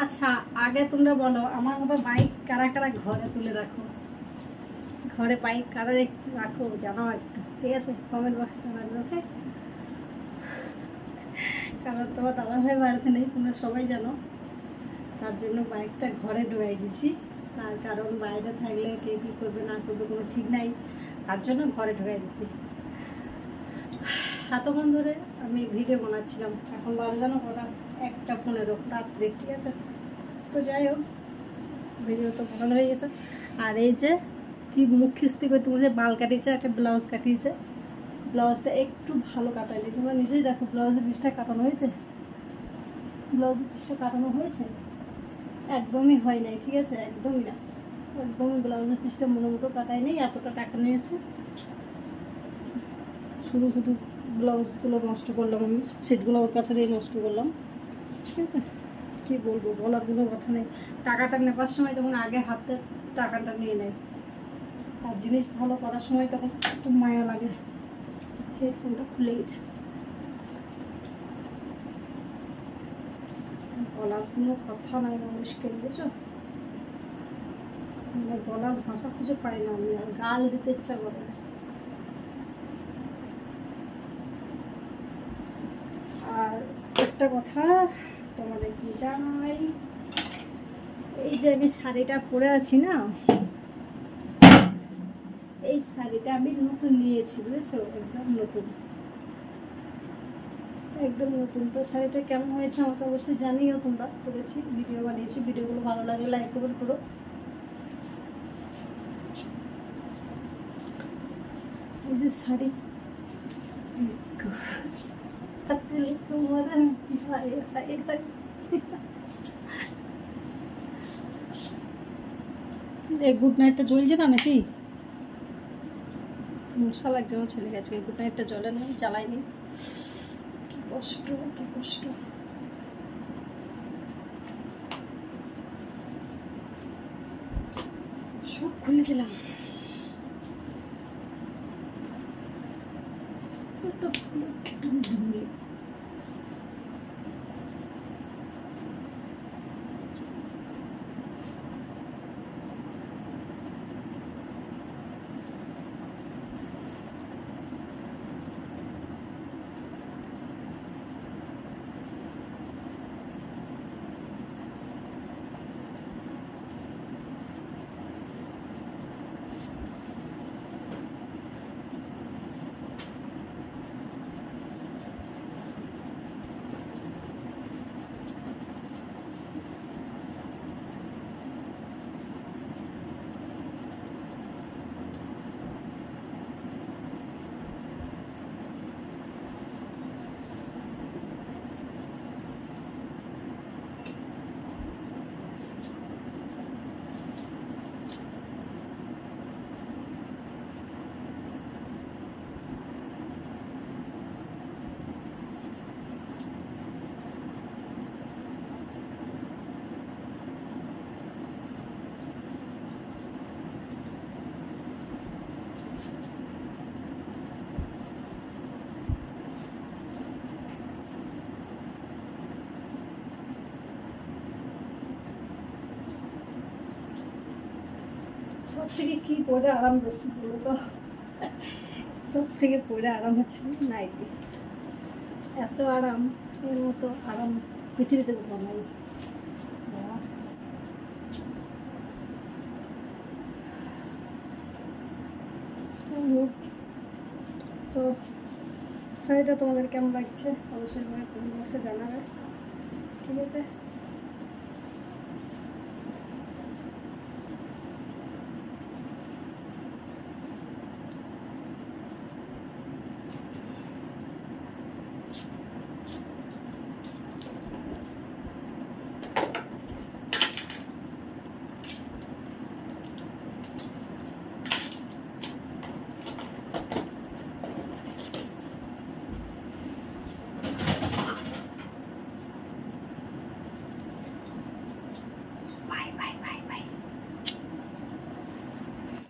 আচ্ছা, আগে তোমরা বলো আমার মতো বাইক কারা কারা ঘরে তুলে রাখো, ঘরে বাইক কারা রাখো জানাও একটু, ঠিক আছে? কমেন্ট বক্সে জানাবে, ওকে? কারণ তোমার দাদাভাই বাড়িতে নেই, তোমরা সবাই জানো, তার জন্য বাইকটা ঘরে ঢোকাই দিয়েছি। তার কারণ বাইরে থাকলে কে কী করবে না করবে কোনো ঠিক নাই, তার জন্য ঘরে ঢোকাই দিচ্ছি। এতক্ষণ ধরে আমি ভিডিও বানাচ্ছিলাম, এখন বাজে জানো কটা? 1:15 রাত্রে, ঠিক আছে? তো যাই হোক, ভিডিও তো ভালো হয়ে গেছে। আর এই যে কি মুখ খিস্তি করে তোমার যে বাল কাটিয়েছে, একটা ব্লাউজ কাটিয়েছে, ব্লাউজটা একটু ভালো কাটাইনি, তোমরা নিজেই দেখো ব্লাউজের পিসটা কাটানো হয়েছে, ব্লাউজের পিসটা কাটানো হয়েছে? একদমই হয় নাই, ঠিক আছে? একদমই না, একদমই ব্লাউজের পিসটা মনের মতো কাটাই নেই। এতটা টাকা নিয়েছে, শুধু শুধু ব্লাউজগুলো নষ্ট করলাম, আমি সেটগুলো ওর কাছে দিয়ে নষ্ট করলাম, ঠিক আছে? কী বলবো, বলার কোনো কথা নেই। টাকাটা নেবার সময় যখন আগে হাতে টাকাটা নিয়ে নেয়, আর জিনিস ভালো করার সময় তখন খুব মায়া লাগে। হেডফোনটা খুলে গেছে, বলার কোনো কথা নাই মানুষকে, বুঝছো? মানে বলার ভাষা খুঁজে পাই না আমি, আর গাল দিতে ইচ্ছা করে না। আর একটা কথা তোমাদের কি জানাই, এই যে আমি শাড়িটা পরে আছি না, এই শাড়িটা আমি নতুন নিয়েছি, বুঝেছো? একদম নতুন, একদম নতুন। তো শাড়িটা কেমন হয়েছে আমাকে অবশ্যই জানিও তোমরা, করেছি ভিডিও বানিয়েছি, ভিডিওগুলো ভালো লাগলে লাইক কমেন্ট করো। এই যে শাড়ি, গুড নাইটটা জ্বলছে না নাকি? মশা লাগছে আমার ছেলে গেছে, গুড নাইটটা জ্বলে না, জ্বালাইনি। কি কষ্ট, কি কষ্ট। সব খুলে দিলাম। সব থেকে কি পরে আরাম বেশি বলো তো? সব থেকে পরে আরাম হচ্ছে নাইটি। এত আরাম, এর মতো আরাম পৃথিবীতে কোথাও নাই। তো শাড়িটা তোমাদের কেমন লাগছে অবশ্যই কমেন্ট বক্সে জানাবে, ঠিক আছে?